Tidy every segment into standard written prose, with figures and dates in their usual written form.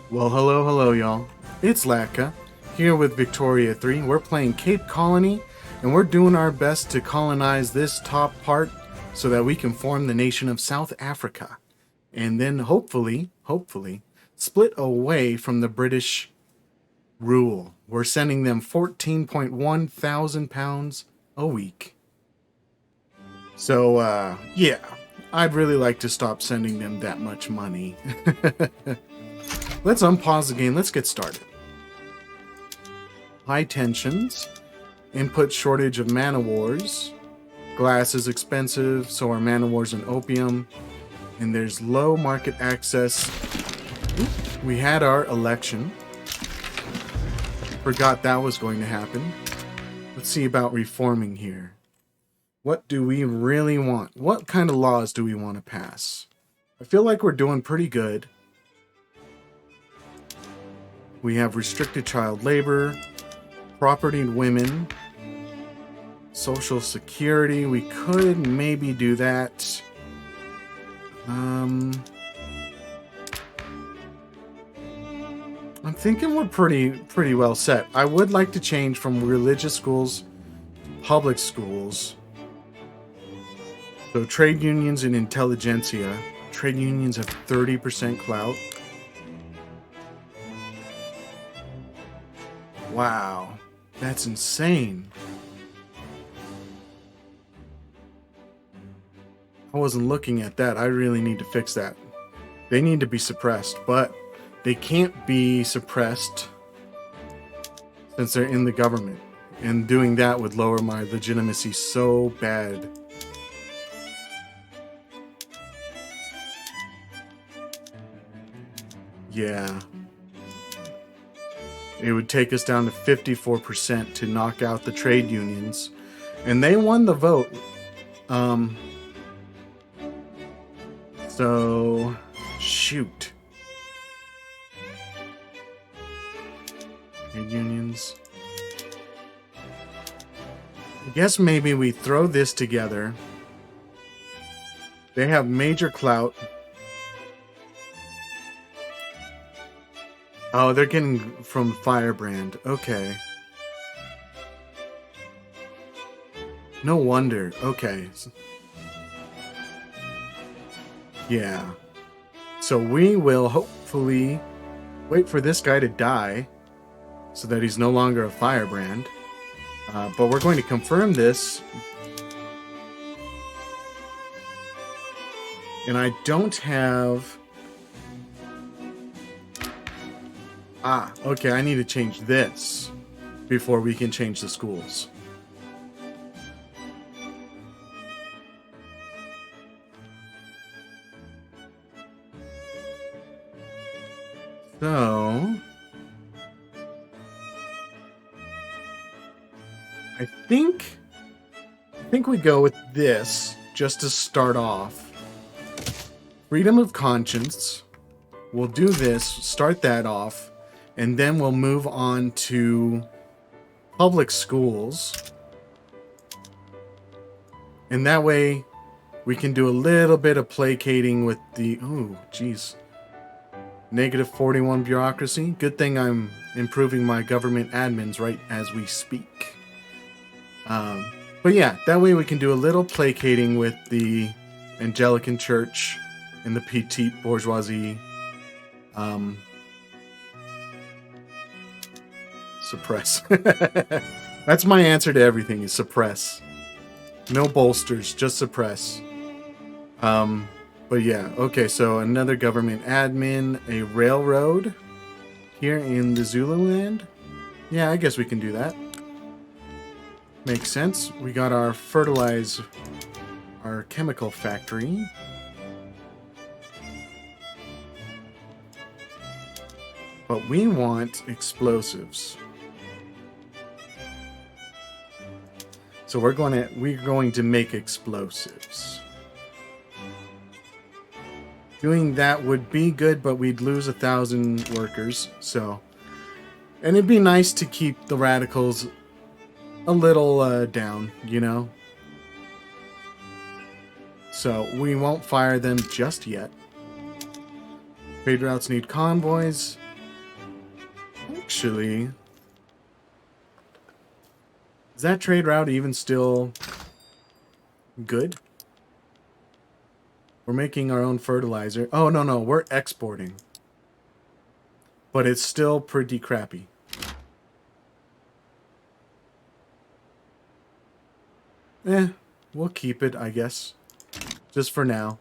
Well, hello, y'all. It's Latkaa, here with Victoria 3. We're playing Cape Colony, and we're doing our best to colonize this top part so that we can form the nation of South Africa. And then hopefully, split away from the British rule. We're sending them 14.1 thousand pounds a week. So, yeah, I'd really like to stop sending them that much money. Let's unpause the game. Let's get started. High tensions. Input shortage of mana wars. Glass is expensive, so are mana wars and opium. And there's low market access. We had our election. Forgot that was going to happen. Let's see about reforming here. What do we really want? What kind of laws do we want to pass? I feel like we're doing pretty good. We have restricted child labor, propertied women, social security. We could maybe do that. I'm thinking we're pretty well set. I would like to change from religious schools to public schools. So trade unions and intelligentsia. Trade unions have 30% clout. Wow, that's insane. I wasn't looking at that. I really need to fix that. They need to be suppressed, but they can't be suppressed since they're in the government. And doing that would lower my legitimacy so bad. Yeah. It would take us down to 54% to knock out the trade unions. And they won the vote. So, shoot. Trade unions. I guess maybe we throw this together. They have major clout. Oh, they're getting from Firebrand. Okay. No wonder. Okay. Yeah. So we will hopefully wait for this guy to die so that he's no longer a Firebrand. But we're going to confirm this. And I don't have... okay, I need to change this before we can change the schools. So, I think we go with this just to start off. Freedom of conscience. We'll do this, start that off. And then we'll move on to public schools. And that way we can do a little bit of placating with the... Ooh, geez. Negative 41 bureaucracy. Good thing I'm improving my government admins right as we speak. But yeah, that way we can do a little placating with the Anglican Church and the petite bourgeoisie. Suppress. That's my answer to everything, is suppress. No bolsters, just suppress. But yeah, okay, so another government admin, a railroad here in the Zululand. Yeah, I guess we can do that. Makes sense. We got our our chemical factory. But we want explosives. So we're going to make explosives. Doing that would be good, but we'd lose 1,000 workers. So, and it'd be nice to keep the radicals a little down, you know. So we won't fire them just yet. Trade routes need convoys. actually, is that trade route even still good? We're making our own fertilizer. Oh, no, no, we're exporting. But it's still pretty crappy. We'll keep it, I guess. Just for now.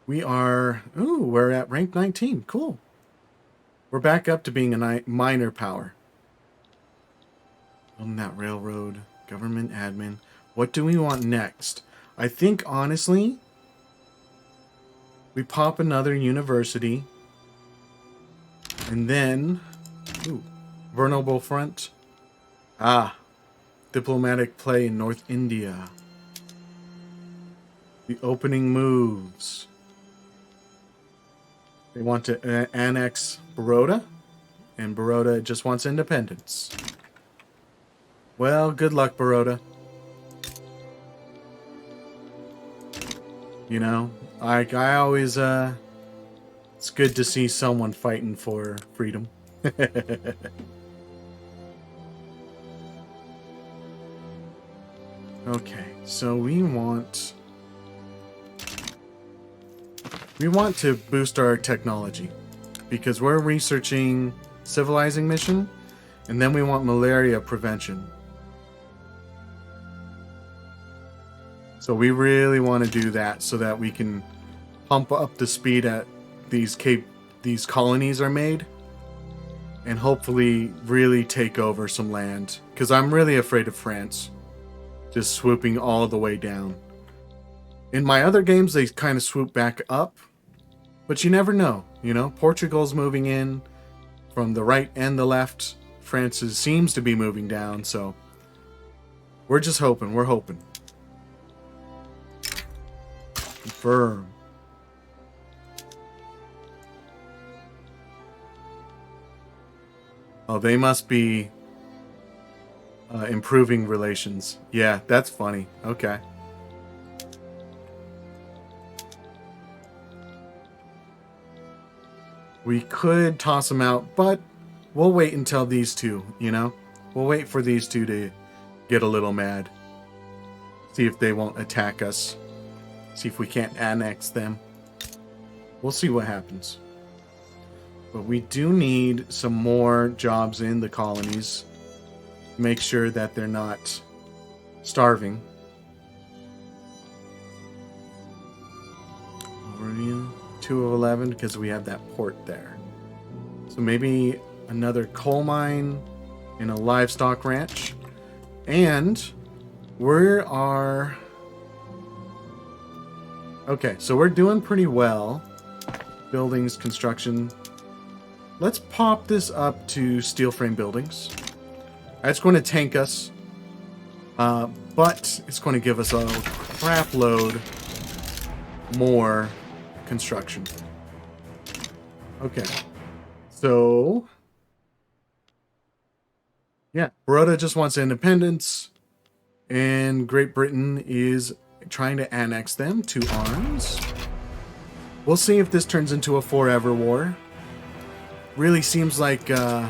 We are... Ooh, we're at rank 19. Cool. We're back up to being a minor power. On that railroad. Government admin. What do we want next? I think, honestly, we pop another university. And then... Ooh. Vulnerable front. Ah. Diplomatic play in North India. The opening moves. They want to annex Baroda. And Baroda just wants independence. Well, good luck, Baroda. You know, I always, it's good to see someone fighting for freedom. Okay, so we want to boost our technology because we're researching civilizing mission, and then we want malaria prevention. So we really want to do that so that we can pump up the speed at these colonies are made, and hopefully really take over some land. Because I'm really afraid of France just swooping all the way down. In my other games, they kind of swoop back up, but you never know. You know, Portugal's moving in from the right and the left. France seems to be moving down, so we're just hoping. We're hoping. Confirm. Oh, they must be improving relations. Yeah, that's funny. Okay. We could toss them out, but we'll wait until these two, you know? We'll wait for these two to get a little mad. See if they won't attack us. See if we can't annex them. We'll see what happens. But we do need some more jobs in the colonies. Make sure that they're not starving. Overview. 2 of 11 because we have that port there. So maybe another coal mine and a livestock ranch. And we are... Okay, so we're doing pretty well. Buildings, construction. Let's pop this up to steel frame buildings. It's going to tank us. But it's going to give us a crap load more construction. Okay. So... yeah, Baroda just wants independence. And Great Britain is trying to annex them to arms. We'll see if this turns into a forever war. Really seems like the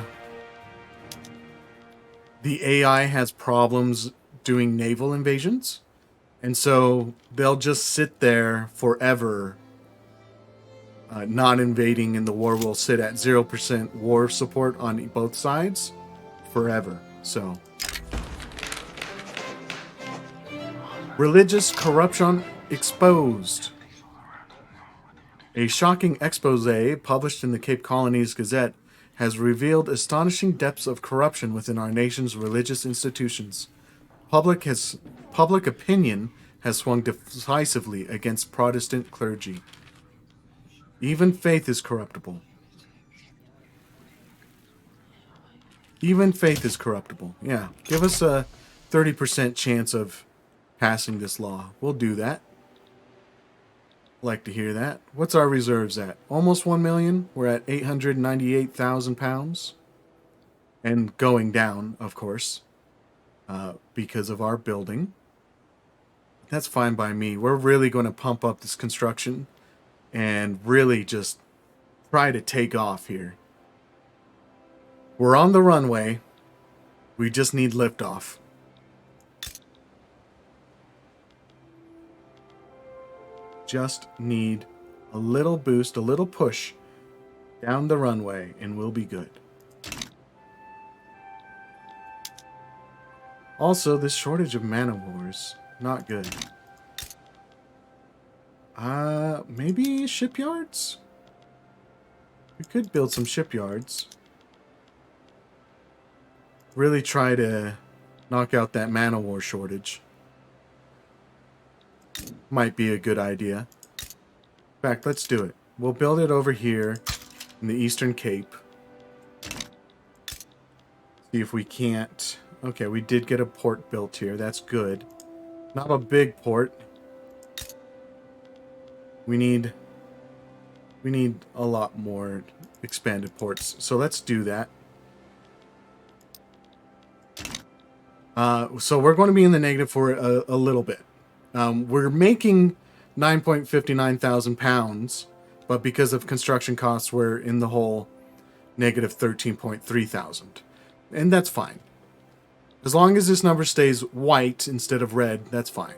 AI has problems doing naval invasions. And so they'll just sit there forever not invading, and the war will sit at 0% war support on both sides forever. So... religious corruption exposed. A shocking expose published in the Cape Colony's Gazette has revealed astonishing depths of corruption within our nation's religious institutions. Public opinion has swung decisively against Protestant clergy. Even faith is corruptible. Even faith is corruptible. Yeah, give us a 30% chance of passing this law. We'll do that. Like to hear that. What's our reserves at? Almost 1 million. We're at 898,000 pounds. And going down, of course, because of our building. That's fine by me. We're really going to pump up this construction and really just try to take off here. We're on the runway. We just need liftoff. Just need a little boost, a little push down the runway, and we'll be good. Also, this shortage of mana wars, not good. Maybe shipyards? We could build some shipyards. Really try to knock out that mana war shortage. Might be a good idea. In fact, let's do it. We'll build it over here in the Eastern Cape. See if we can't... Okay, we did get a port built here. That's good. Not a big port. We need a lot more expanded ports. So let's do that. So we're going to be in the negative for a little bit. We're making 9.59 thousand pounds, but because of construction costs, we're in the whole negative 13.3 thousand. And that's fine. As long as this number stays white instead of red, that's fine.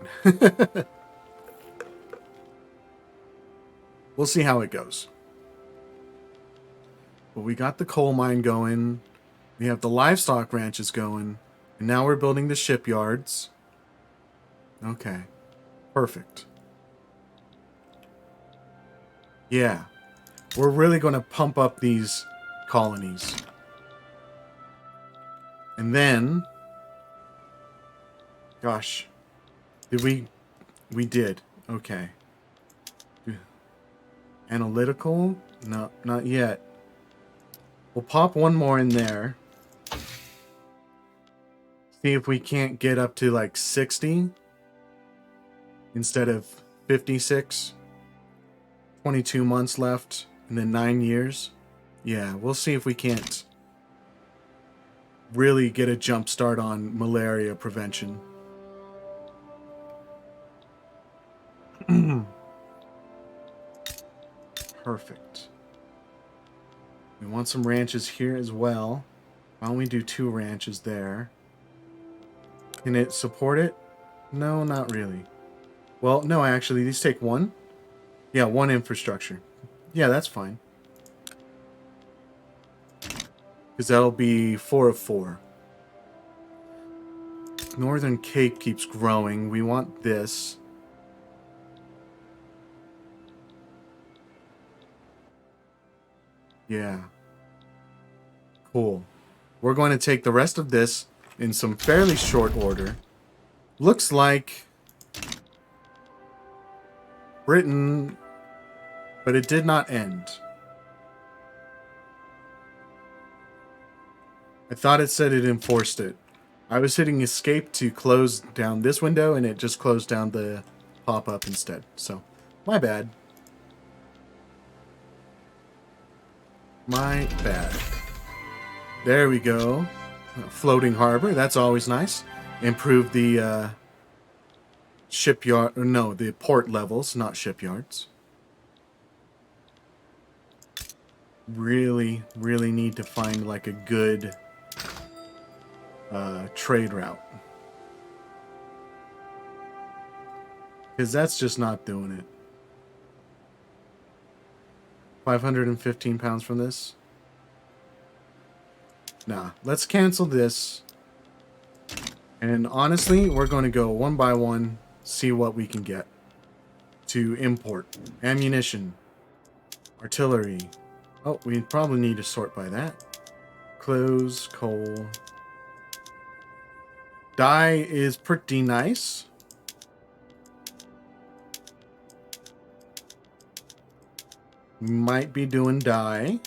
We'll see how it goes. But we got the coal mine going. We have the livestock ranches going. And now we're building the shipyards. Okay. Perfect. Yeah. We're really going to pump up these colonies. And then... Gosh. Did we... We did. Okay. Analytical? No, not yet. We'll pop one more in there. See if we can't get up to like 60 instead of 56. 22 months left and then 9 years. Yeah, we'll see if we can't really get a jump start on malaria prevention. Perfect. We want some ranches here as well. Why don't we do 2 ranches there? Can it support it? No, not really. Well, no, actually, these take 1. Yeah, 1 infrastructure. Yeah, that's fine. Because that'll be 4 of 4. Northern Cape keeps growing. We want this. Yeah. Cool. We're going to take the rest of this in some fairly short order. Looks like Britain, but it did not end. I thought it said it enforced it. I was hitting escape to close down this window, and it just closed down the pop-up instead. So, my bad. My bad. There we go. Floating harbor. That's always nice. Improve the shipyard. Or no, the port levels, not shipyards. Really, really need to find like a good trade route. Because that's just not doing it. 515 pounds from this? Nah, let's cancel this. And honestly, we're going to go one by one, see what we can get to import. Ammunition. Artillery. Oh, we probably need to sort by that. Clothes, coal. Dye is pretty nice. Might be doing dye.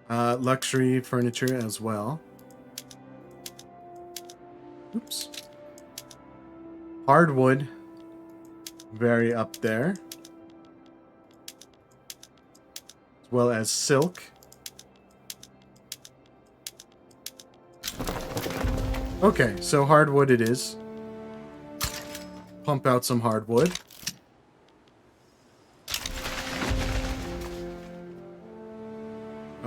Luxury furniture as well. Oops. Hardwood. Very up there. As well as silk. Okay, so hardwood it is. Pump out some hardwood.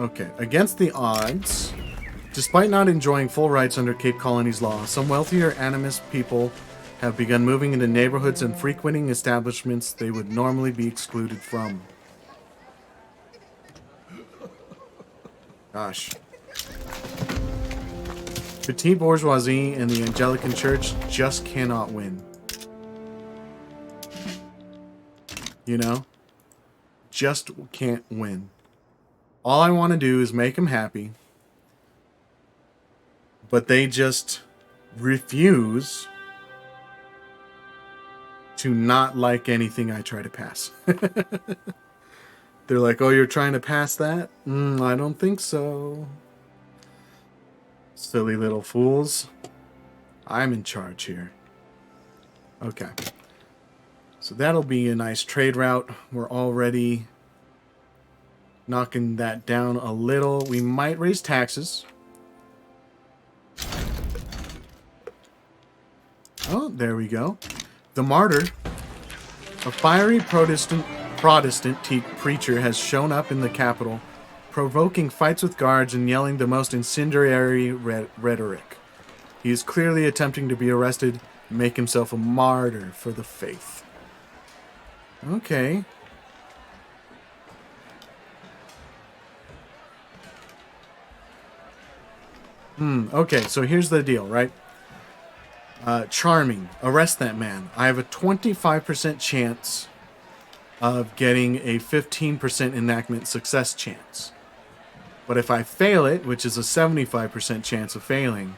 Okay, against the odds. Despite not enjoying full rights under Cape Colony's law, some wealthier animist people have begun moving into neighborhoods and frequenting establishments they would normally be excluded from. Gosh. Petite bourgeoisie and the Anglican Church just cannot win. You know? Just can't win. All I want to do is make them happy. But they just refuse to not like anything I try to pass. They're like, oh, you're trying to pass that? I don't think so. Silly little fools. I'm in charge here. Okay. So that'll be a nice trade route. We're already knocking that down a little. We might raise taxes. Oh, there we go. The martyr, a fiery Protestant preacher, has shown up in the capital, provoking fights with guards and yelling the most incendiary rhetoric. He is clearly attempting to be arrested and make himself a martyr for the faith. Okay. Okay, so here's the deal, right? Charming. Arrest that man. I have a 25% chance of getting a 15% enactment success chance. But if I fail it, which is a 75% chance of failing,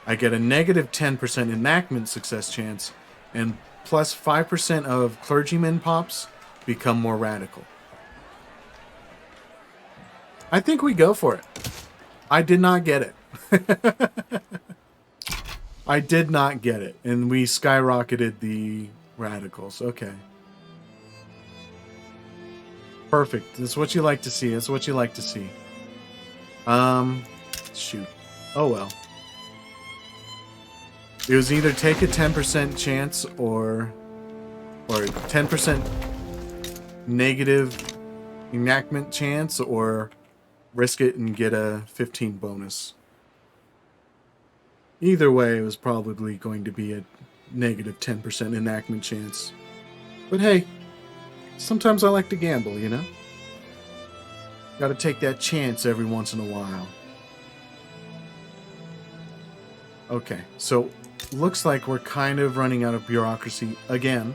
I get a negative 10% enactment success chance, and plus 5% of clergymen pops become more radical. I think we go for it. I did not get it. I did not get it, and we skyrocketed the radicals. Okay. Perfect. That's what you like to see. That's what you like to see. Shoot. Oh well. It was either take a 10% chance or 10% negative enactment chance, or risk it and get a 15 bonus. Either way, it was probably going to be a negative 10% enactment chance. But hey, sometimes I like to gamble, you know? Gotta take that chance every once in a while. Okay, so looks like we're kind of running out of bureaucracy again.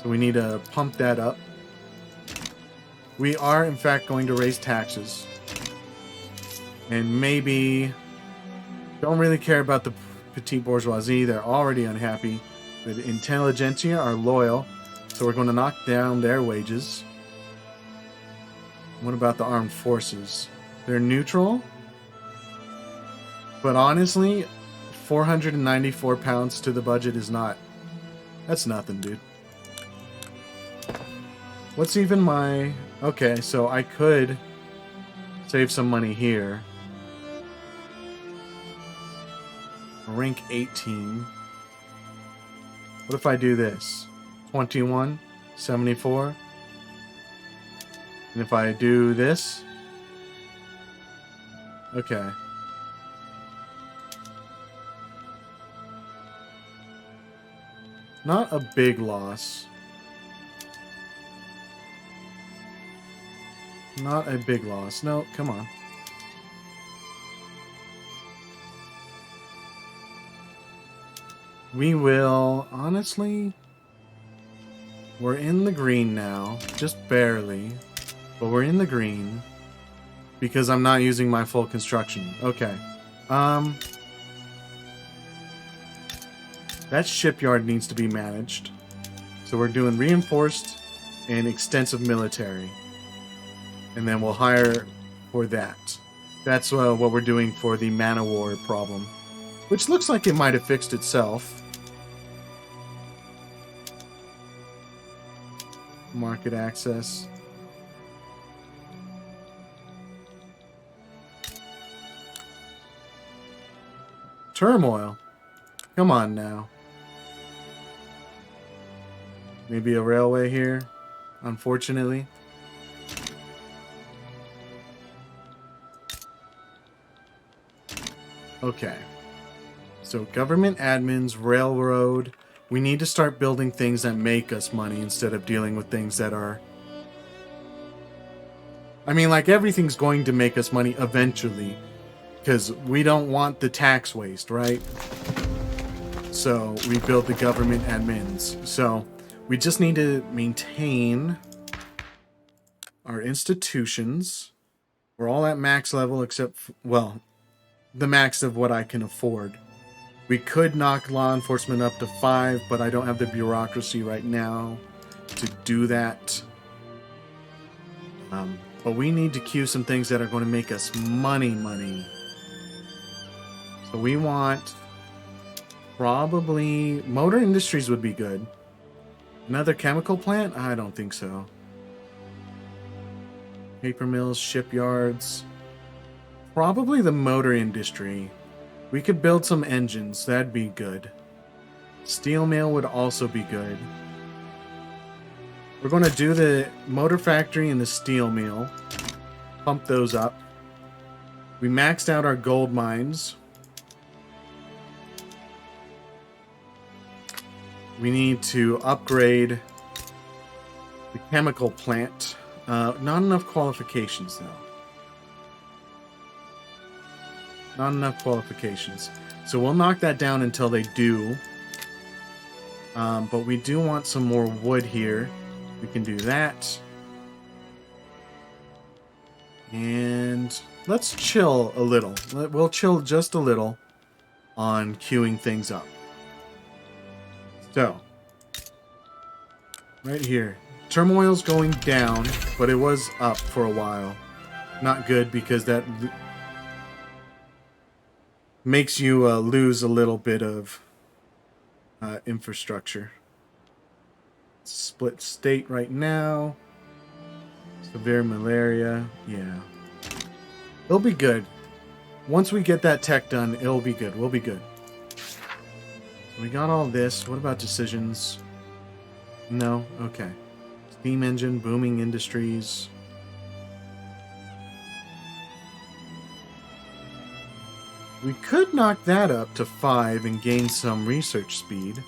So we need to pump that up. We are, in fact, going to raise taxes. And maybe... don't really care about the petite bourgeoisie. They're already unhappy. The intelligentsia are loyal. So we're going to knock down their wages. What about the armed forces? They're neutral. But honestly, 494 pounds to the budget is not... that's nothing, dude. What's even my... okay, so I could save some money here. Rank 18. What if I do this? 21, 74. And if I do this? Okay. Not a big loss. Not a big loss. No, come on. We will, honestly, we're in the green now, just barely, but we're in the green because I'm not using my full construction. Okay. That shipyard needs to be managed. So we're doing reinforced and extensive military. And then we'll hire for that. That's what we're doing for the man of war problem, which looks like it might have fixed itself. Market access. Turmoil. Come on now. Maybe a railway here, unfortunately. Okay. So government admins, railroad. We need to start building things that make us money instead of dealing with things that are... I mean, like, everything's going to make us money eventually, because we don't want the tax waste, right? So we build the government admins. So we just need to maintain our institutions. We're all at max level except, well, the max of what I can afford. We could knock law enforcement up to 5, but I don't have the bureaucracy right now to do that. But we need to queue some things that are going to make us money. So we want probably motor industries would be good. Another chemical plant? I don't think so. Paper mills, shipyards. Probably the motor industry. We could build some engines. That'd be good. Steel mill would also be good. We're going to do the motor factory and the steel mill. Pump those up. We maxed out our gold mines. We need to upgrade the chemical plant. Not enough qualifications, though. Not enough qualifications. So we'll knock that down until they do. But we do want some more wood here. We can do that. And let's chill a little. We'll chill just a little on queuing things up. So, right here. Turmoil's going down, but it was up for a while. Not good because that makes you lose a little bit of infrastructure. Split state right now. Severe malaria. Yeah. It'll be good. Once we get that tech done, it'll be good. We'll be good. So we got all this. What about decisions? No? Okay. Steam engine, booming industries. We could knock that up to 5 and gain some research speed.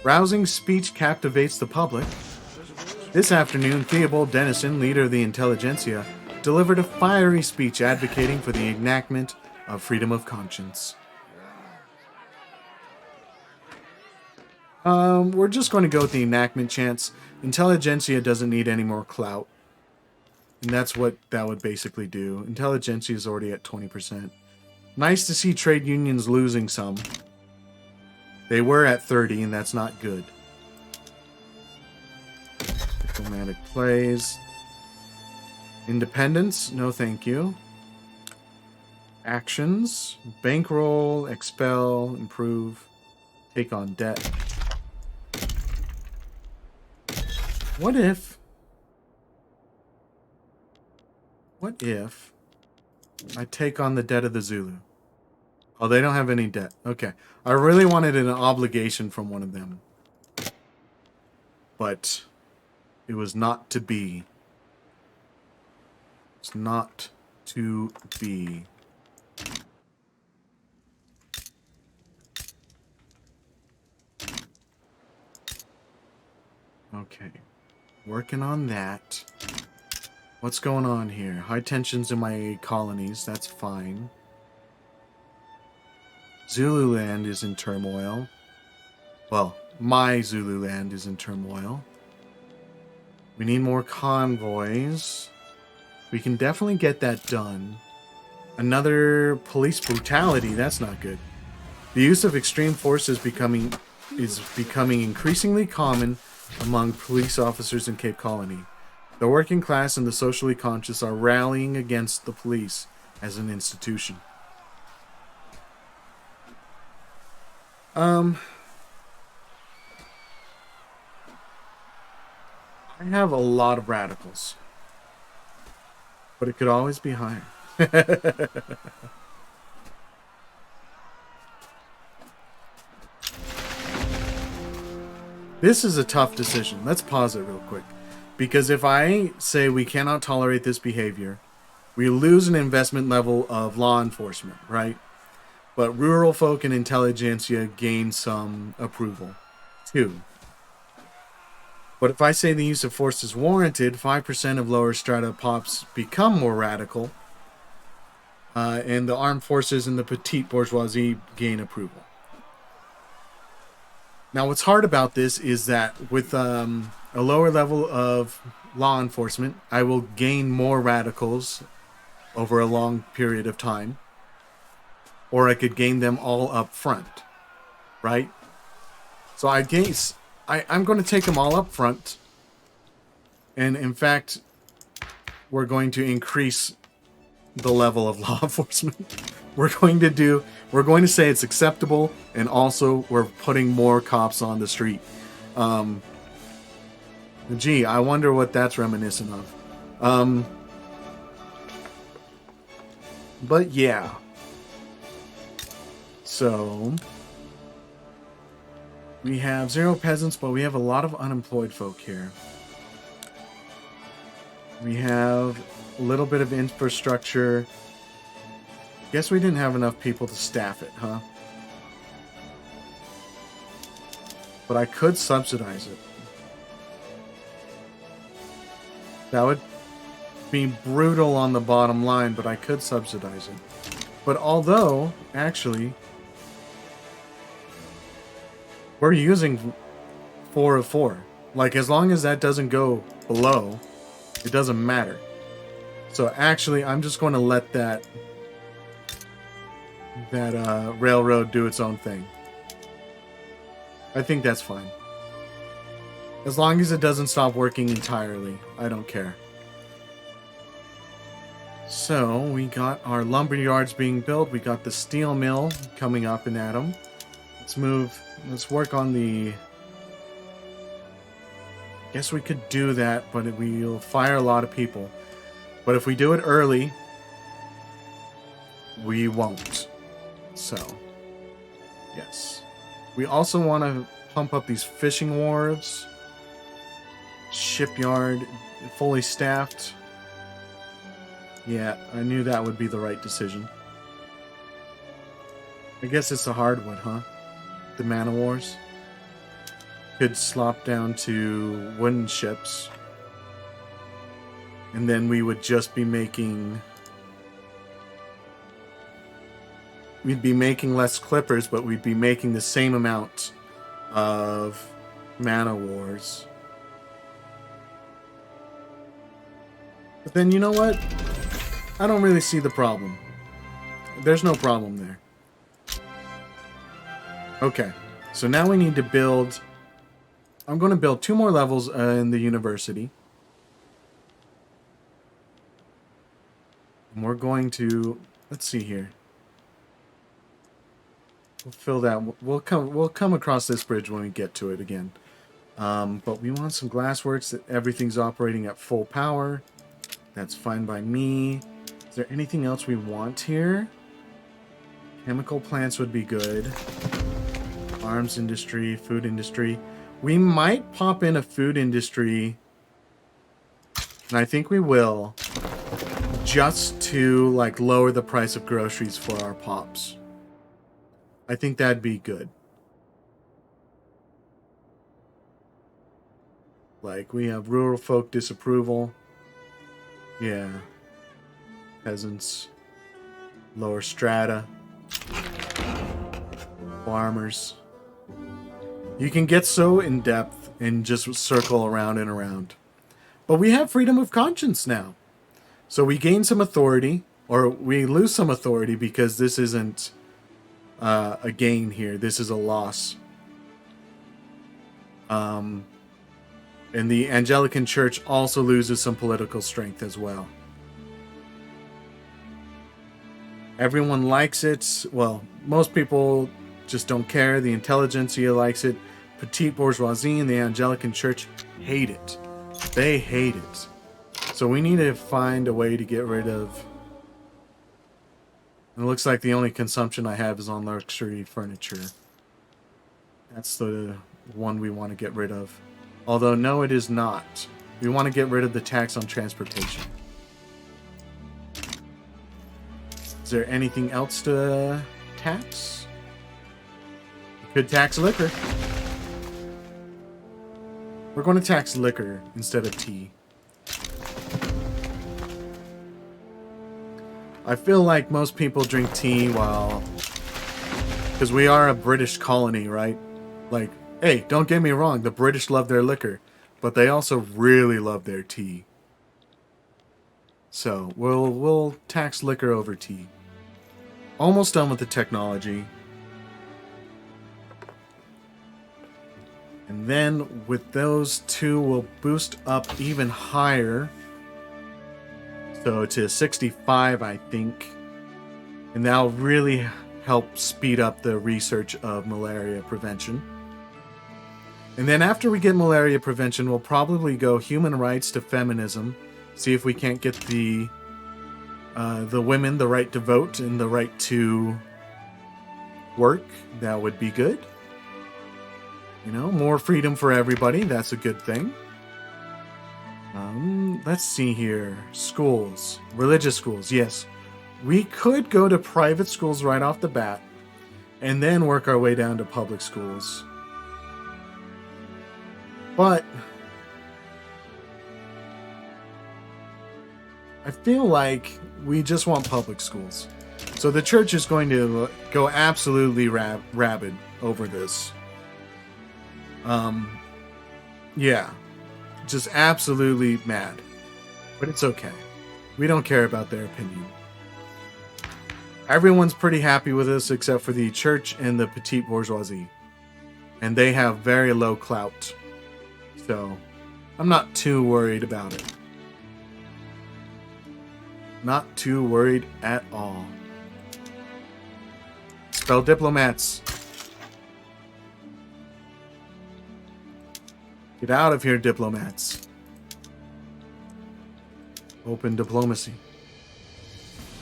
Rousing speech captivates the public. This afternoon, Theobald Dennison, leader of the intelligentsia, delivered a fiery speech advocating for the enactment of freedom of conscience. We're just going to go with the enactment chance. Intelligentsia doesn't need any more clout. And that's what that would basically do. Intelligentsia is already at 20%. Nice to see trade unions losing some. They were at 30, and that's not good. Diplomatic plays. Independence? No thank you. Actions. Bankroll, expel, improve, take on debt. What if I take on the debt of the Zulu? Oh, they don't have any debt. Okay. I really wanted an obligation from one of them. But it was not to be. It's not to be. Okay. Working on that. What's going on here? High tensions in my colonies. That's fine. Zululand is in turmoil. Well, my Zululand is in turmoil. We need more convoys. We can definitely get that done. Another police brutality. That's not good. The use of extreme force is becoming increasingly common among police officers in Cape Colony. The working class and the socially conscious are rallying against the police as an institution. I have a lot of radicals. But it could always be higher. This is a tough decision. Let's pause it real quick. Because if I say we cannot tolerate this behavior, we lose an investment level of law enforcement, right? But rural folk and intelligentsia gain some approval, too. But if I say the use of force is warranted, 5% of lower strata pops become more radical, and the armed forces and the petite bourgeoisie gain approval. Now, what's hard about this is that with a lower level of law enforcement, I will gain more radicals over a long period of time, or I could gain them all up front, right? So I guess I'm going to take them all up front, and in fact, we're going to increase the level of law enforcement. We're going to say it's acceptable, and also we're putting more cops on the street. Gee, I wonder what that's reminiscent of. But yeah. So we have 0 peasants, but we have a lot of unemployed folk here. We have a little bit of infrastructure. Guess we didn't have enough people to staff it, huh? But I could subsidize it. That would be brutal on the bottom line, but I could subsidize it. But although, actually, we're using 4 of 4. Like, as long as that doesn't go below, it doesn't matter. So actually, I'm just going to let that railroad do its own thing. I think that's fine. As long as it doesn't stop working entirely, I don't care. So, we got our lumber yards being built. We got the steel mill coming up in Adam. Let's work on the... Guess we could do that, but we'll fire a lot of people. But if we do it early, we won't. So, yes. We also want to pump up these fishing wharves. Shipyard, fully staffed. Yeah, I knew that would be the right decision. I guess it's a hard one, huh? The man o' wars. Could slop down to wooden ships. And then we would just be making... We'd be making less clippers, but we'd be making the same amount of man o' wars. But then, you know what? I don't really see the problem. There's no problem there. Okay, so now we need to build... I'm going to build 2 more levels in the university. And we're going to... Let's see here. We'll fill that... We'll come across this bridge when we get to it again. But we want some glassworks that everything's operating at full power. That's fine by me. Is there anything else we want here? Chemical plants would be good. Arms industry, food industry. We might pop in a food industry, and I think we will, just to like lower the price of groceries for our pops. I think that'd be good. Like, we have rural folk disapproval. Yeah. Peasants. Lower strata. Farmers. You can get so in-depth and just circle around and around. But we have freedom of conscience now. So we gain some authority, or we lose some authority because this isn't a gain here. This is a loss. And the Anglican Church also loses some political strength as well. Everyone likes it. Well, most people just don't care. The intelligentsia likes it. Petite bourgeoisie and the Anglican Church hate it. They hate it. So we need to find a way to get rid of... It looks like the only consumption I have is on luxury furniture. That's the one we want to get rid of. Although, no, it is not. We want to get rid of the tax on transportation. Is there anything else to tax? We could tax liquor. We're going to tax liquor instead of tea. I feel like most people drink tea while... Because we are a British colony, right? Like, hey, don't get me wrong, the British love their liquor, but they also really love their tea. So, we'll tax liquor over tea. Almost done with the technology. And then with those two, we'll boost up even higher. So to 65, I think. And that'll really help speed up the research of malaria prevention. And then after we get malaria prevention, we'll probably go human rights to feminism. See if we can't get the women the right to vote and the right to work. That would be good. You know, more freedom for everybody. That's a good thing. Let's see here. Schools. Religious schools, yes. We could go to private schools right off the bat and then work our way down to public schools. But I feel like we just want public schools. So the church is going to go absolutely rabid over this. Yeah. Just absolutely mad. But it's okay. We don't care about their opinion. Everyone's pretty happy with us except for the church and the petite bourgeoisie. And they have very low clout. So, I'm not too worried about it. Not too worried at all. Spell diplomats. Get out of here, diplomats. Open diplomacy.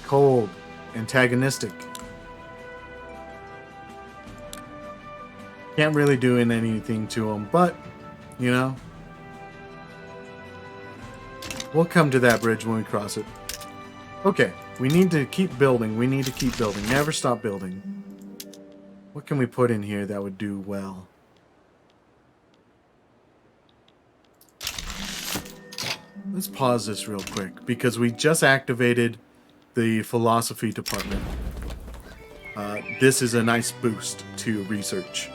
Cold. Antagonistic. Can't really do anything to them, but, you know, we'll come to that bridge when we cross it. Okay, we need to keep building. We need to keep building. Never stop building. What can we put in here that would do well? Let's pause this real quick because we just activated the philosophy department. This is a nice boost to research.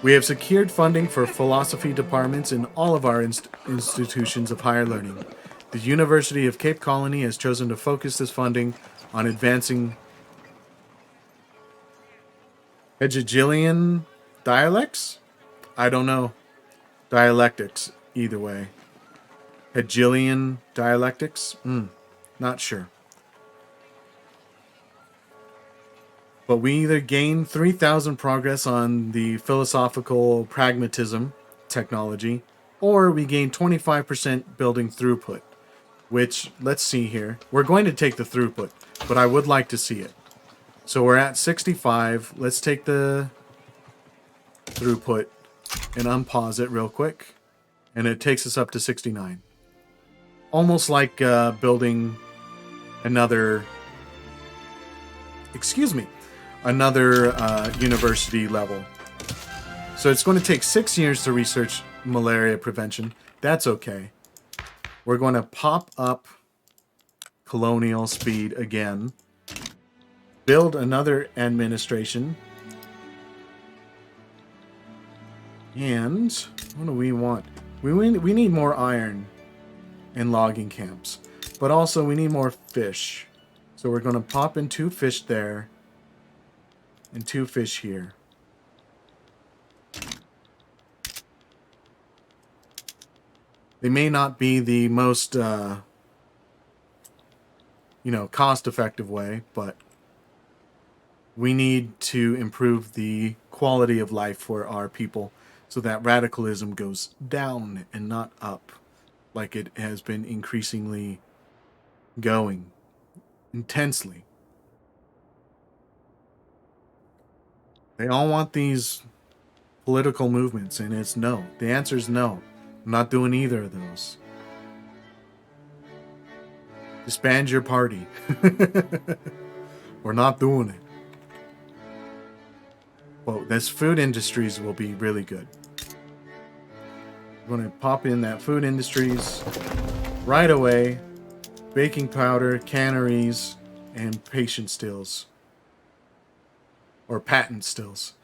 We have secured funding for philosophy departments in all of our institutions of higher learning. The University of Cape Colony has chosen to focus this funding on advancing Hegelian dialects? I don't know. Dialectics, either way. Hegelian dialectics? Not sure. But we either gain 3,000 progress on the philosophical pragmatism technology, or we gain 25% building throughput. Which, let's see here. We're going to take the throughput, but I would like to see it. So we're at 65. Let's take the throughput and unpause it real quick. And it takes us up to 69. Almost like building another... another university level. So it's going to take 6 years to research malaria prevention. That's okay. We're going to pop up colonial speed again. Build another administration. And what do we want? We need more iron in logging camps. But also we need more fish. So we're going to pop in 2 fish there. And 2 fish here. They may not be the most, cost-effective way, but we need to improve the quality of life for our people so that radicalism goes down and not up like it has been increasingly going intensely. They all want these political movements, and it's no. The answer is no. I'm not doing either of those. Disband your party. We're not doing it. Whoa, this food industries will be really good. I'm going to pop in that food industries right away. Baking powder, canneries, and patient stills. Or patent stills.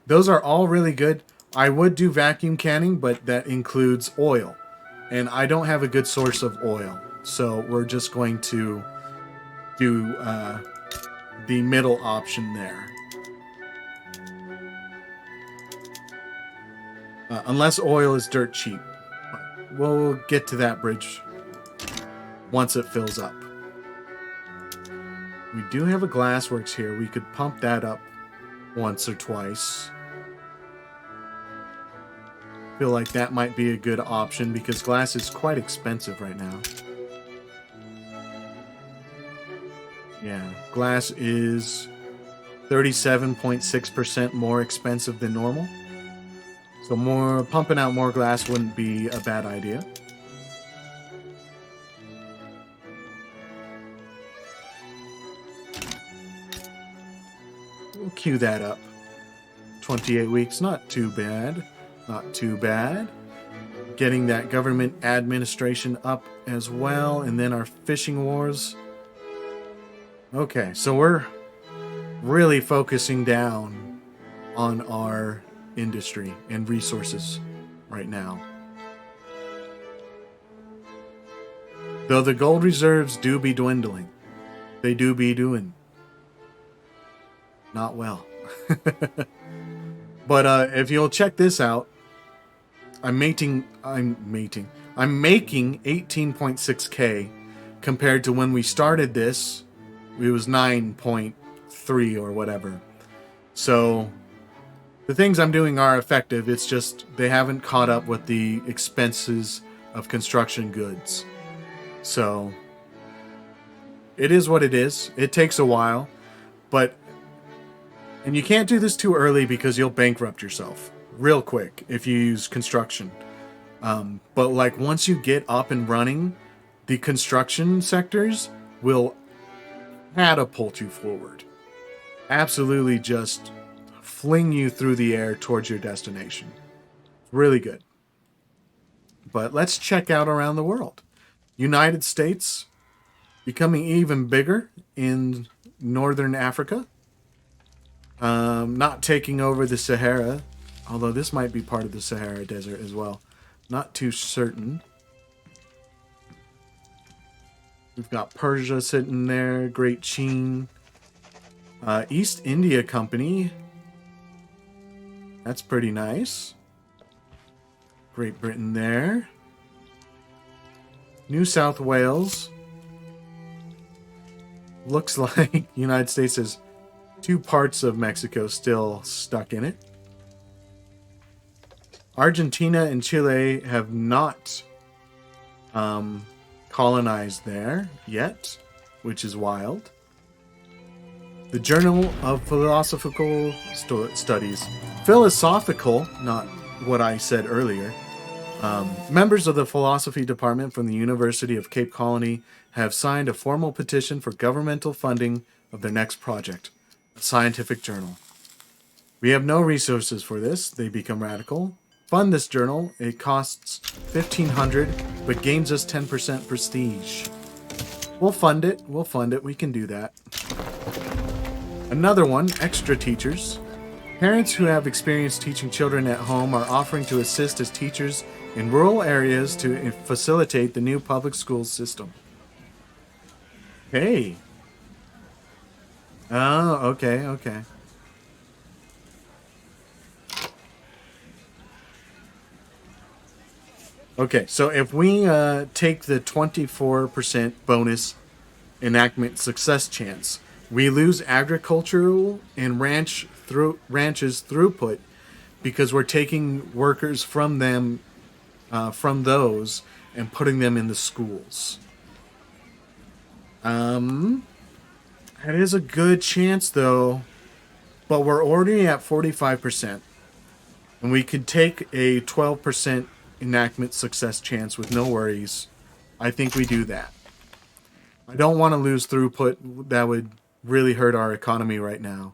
Those are all really good. I would do vacuum canning, but that includes oil. And I don't have a good source of oil. So we're just going to do the middle option there. Unless oil is dirt cheap. We'll get to that bridge once it fills up. We do have a glassworks here. We could pump that up once or twice. Feel like that might be a good option because glass is quite expensive right now. Yeah, glass is 37.6% more expensive than normal. So pumping out more glass wouldn't be a bad idea. We'll queue that up. 28 weeks, not too bad. Not too bad. Getting that government administration up as well, and then our fishing wars. Okay, so we're really focusing down on our industry and resources right now. Though the gold reserves do be dwindling. They do be doing not well. But if you'll check this out, I'm making 18.6K compared to when we started this. It was 9.3 or whatever. So the things I'm doing are effective. It's just they haven't caught up with the expenses of construction goods. So it is what it is. It takes a while, and you can't do this too early because you'll bankrupt yourself real quick if you use construction. But like once you get up and running, the construction sectors will catapult you forward. Absolutely just fling you through the air towards your destination. Really good. But let's check out around the world. United States becoming even bigger in northern Africa. Not taking over the Sahara, although this might be part of the Sahara Desert as well. Not too certain. We've got Persia sitting there, Great Qin. East India Company. That's pretty nice. Great Britain there. New South Wales. Looks like United States has 2 parts of Mexico still stuck in it. Argentina and Chile have not colonized there yet, which is wild. The Journal of Philosophical Studies. Philosophical, not what I said earlier. Members of the philosophy department from the University of Cape Colony have signed a formal petition for governmental funding of their next project, a scientific journal. We have no resources for this. They become radical. Fund this journal. It costs $1,500, but gains us 10% prestige. We'll fund it. We can do that. Another one, extra teachers. Parents who have experience teaching children at home are offering to assist as teachers in rural areas to facilitate the new public school system. Hey. Oh, okay. Okay, so if we take the 24% bonus enactment success chance, we lose agricultural and ranches throughput because we're taking workers from them, from those, and putting them in the schools. That is a good chance, though, but we're already at 45%, and we could take a 12% enactment success chance with no worries. I think we do that. I don't want to lose throughput. That would really hurt our economy right now.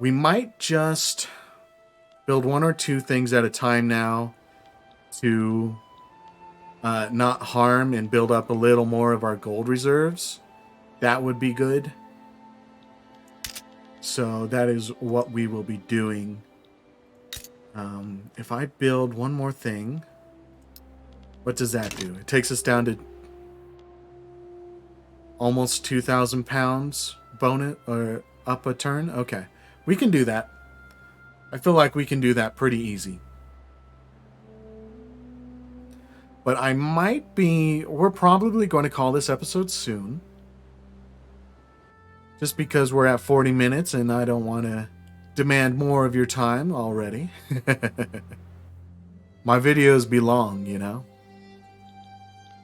We might just build one or two things at a time now to not harm and build up a little more of our gold reserves. That would be good. So that is what we will be doing. If I build one more thing, what does that do? It takes us down to almost 2,000 pounds bonus or up a turn. Okay, we can do that. I feel like we can do that pretty easy. But I might be... We're probably going to call this episode soon. Just because we're at 40 minutes and I don't want to demand more of your time already. My videos be long, you know?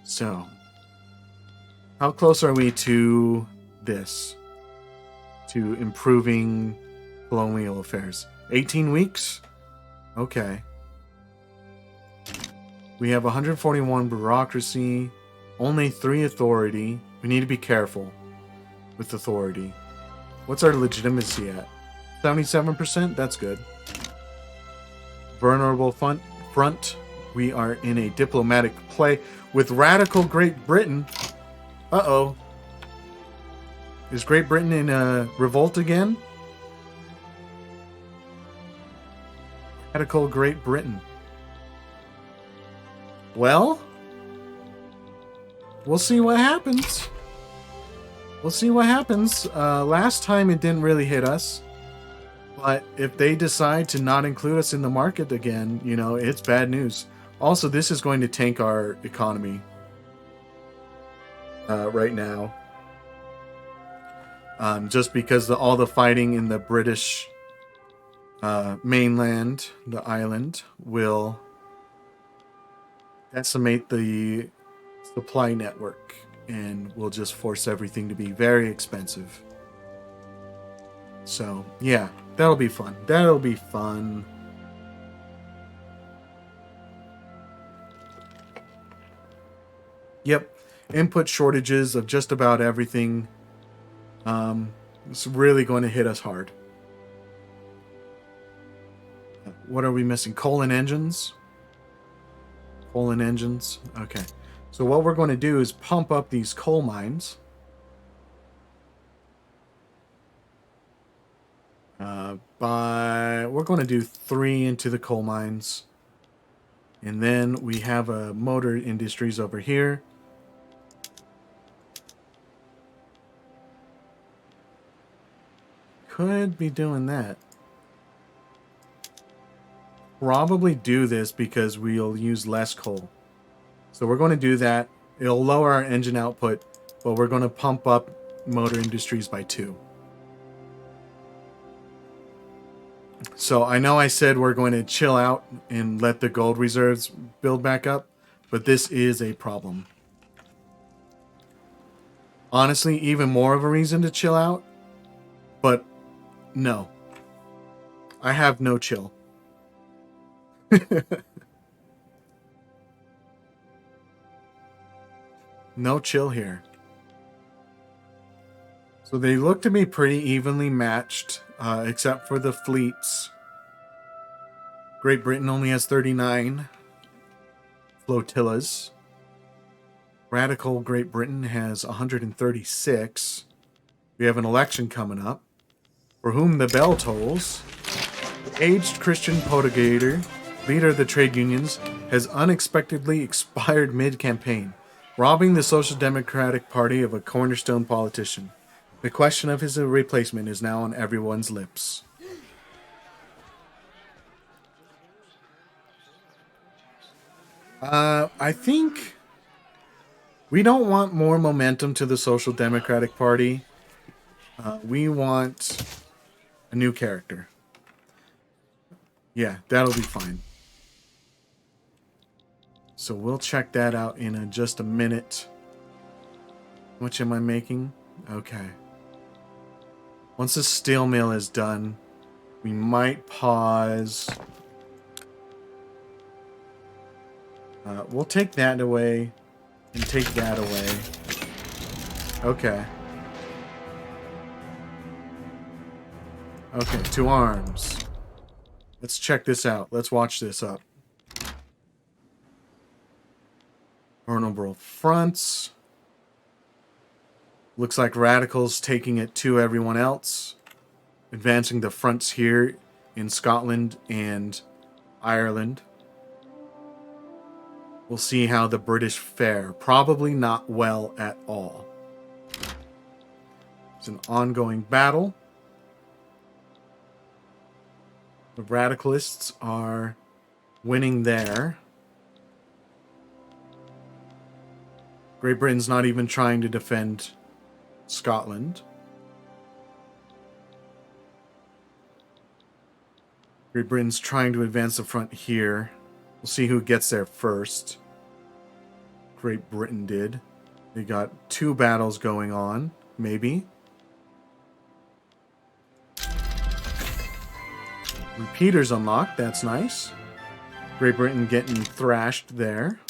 So, how close are we to this? To improving colonial affairs? 18 weeks? Okay. We have 141 bureaucracy, only 3 authority. We need to be careful with authority. What's our legitimacy at? 77%? That's good. Vulnerable front. We are in a diplomatic play with radical Great Britain. Uh-oh. Is Great Britain in a revolt again? Radical Great Britain. Well, we'll see what happens. We'll see what happens. Last time it didn't really hit us. But if they decide to not include us in the market again, you know, it's bad news. Also, this is going to tank our economy right now. Just because all the fighting in the British mainland, the island, will decimate the supply network and will just force everything to be very expensive. So, yeah, that'll be fun. That'll be fun. Yep, input shortages of just about everything. It's really going to hit us hard. What are we missing? Coal and engines? Coal and engines. Okay. So what we're going to do is pump up these coal mines. We're going to do 3 into the coal mines. And then we have a motor industries over here. Could be doing that. Probably do this because we'll use less coal. So we're going to do that. It'll lower our engine output, but we're going to pump up motor industries by 2. So I know I said we're going to chill out and let the gold reserves build back up, but this is a problem. Honestly, even more of a reason to chill out, but no. I have no chill. No chill here. So they look to be pretty evenly matched, except for the fleets. Great Britain only has 39 flotillas. Radical Great Britain has 136. We have an election coming up. For whom the bell tolls. The aged Christian Potagator, leader of the trade unions, has unexpectedly expired mid-campaign, robbing the Social Democratic Party of a cornerstone politician. The question of his replacement is now on everyone's lips. I think we don't want more momentum to the Social Democratic Party. We want a new character. Yeah, that'll be fine. So we'll check that out in just a minute. How much am I making? Okay. Once the steel mill is done, we might pause. We'll take that away and take that away. Okay. Okay, to arms. Let's check this out. Let's watch this up. Vulnerable fronts. Looks like Radicals taking it to everyone else. Advancing the fronts here in Scotland and Ireland. We'll see how the British fare. Probably not well at all. It's an ongoing battle. The Radicalists are winning there. Great Britain's not even trying to defend Scotland. Great Britain's trying to advance the front here. We'll see who gets there first. Great Britain did. They got 2 battles going on, maybe. Repeaters unlocked, that's nice. Great Britain getting thrashed there.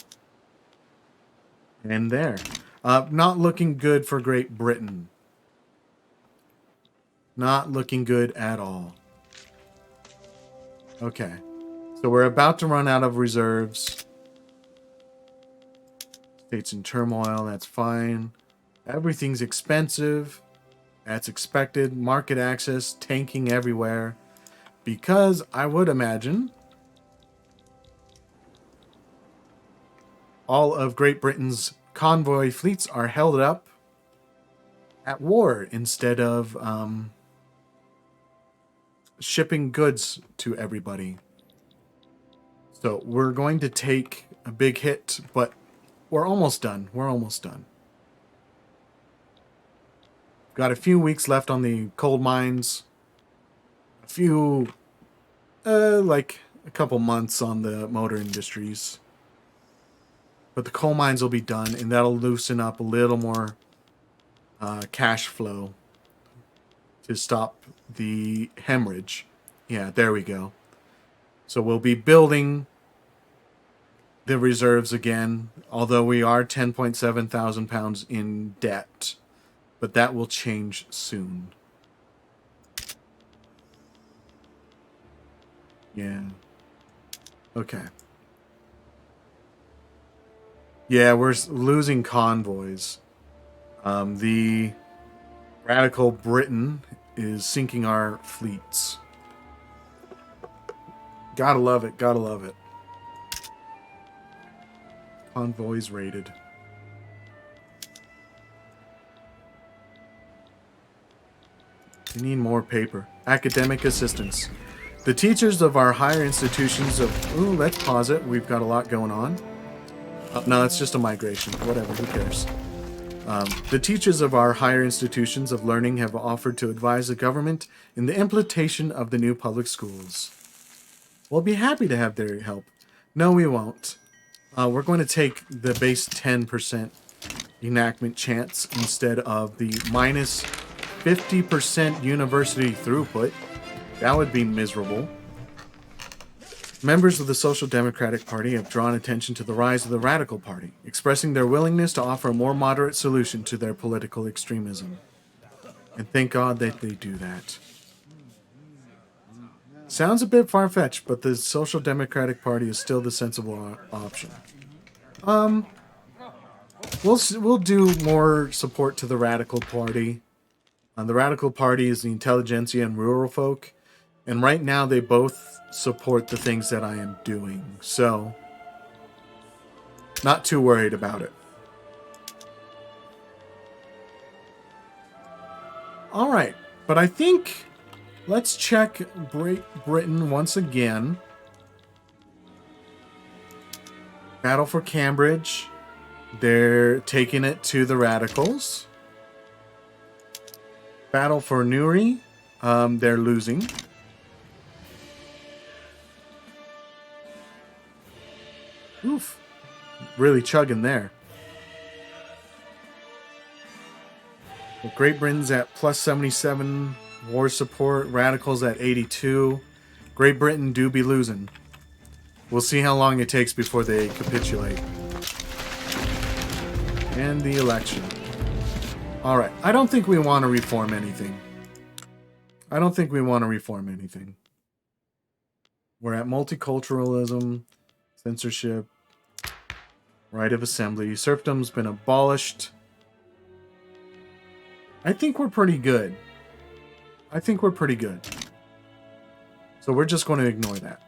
And there. Not looking good for Great Britain. Not looking good at all. Okay. So we're about to run out of reserves. States in turmoil, that's fine. Everything's expensive. That's expected. Market access tanking everywhere. Because I would imagine all of Great Britain's convoy fleets are held up at war instead of shipping goods to everybody. So we're going to take a big hit, but we're almost done. We're almost done. Got a few weeks left on the coal mines. A few, like a couple months on the motor industries. But the coal mines will be done, and that'll loosen up a little more cash flow to stop the hemorrhage. Yeah, there we go. So we'll be building the reserves again, although we are 10.7 thousand pounds in debt. But that will change soon. Yeah. Okay. Yeah, we're losing convoys. The Radical Britain is sinking our fleets. Gotta love it, gotta love it. Convoys raided. We need more paper. Academic assistance. The teachers of our higher institutions of... Ooh, let's pause it. We've got a lot going on. No, it's just a migration. Whatever, who cares? The teachers of our higher institutions of learning have offered to advise the government in the implementation of the new public schools. We'll be happy to have their help. No, we won't. We're going to take the base 10% enactment chance instead of the minus 50% university throughput. That would be miserable. Members of the Social Democratic Party have drawn attention to the rise of the Radical Party, expressing their willingness to offer a more moderate solution to their political extremism. And thank God that they do that. Sounds a bit far-fetched, but the Social Democratic Party is still the sensible option. We'll do more support to the Radical Party. The Radical Party is the intelligentsia and rural folk, and right now they both support the things that I am doing, so not too worried about it. All right, but I think let's check Great Britain once again. Battle for Cambridge. They're taking it to the Radicals. Battle for Newry. They're losing. Oof. Really chugging there. But Great Britain's at plus 77 war support. Radicals at 82. Great Britain do be losing. We'll see how long it takes before they capitulate. And the election. Alright, I don't think we want to reform anything. I don't think we want to reform anything. We're at multiculturalism, censorship, right of assembly. Serfdom's been abolished. I think we're pretty good. I think we're pretty good. So we're just going to ignore that.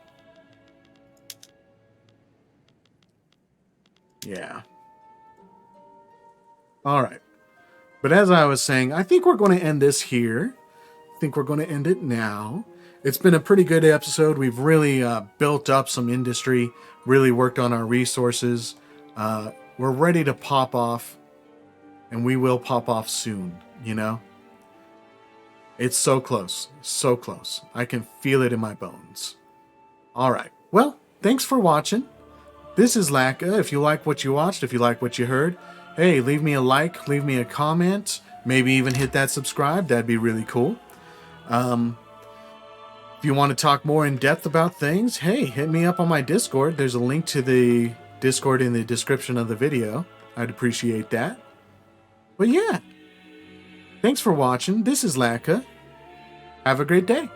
Yeah. All right. But as I was saying, I think we're going to end this here. I think we're going to end it now. It's been a pretty good episode. We've really built up some industry, really worked on our resources. We're ready to pop off, and we will pop off soon, you know? It's so close. So close. I can feel it in my bones. All right. Well, thanks for watching. This is Latkaa. If you like what you watched, if you like what you heard, hey, leave me a like, leave me a comment, maybe even hit that subscribe. That'd be really cool. If you want to talk more in depth about things, hey, hit me up on my Discord. There's a link to the Discord in the description of the video. I'd appreciate that. But yeah, thanks for watching. This is Latkaa. Have a great day.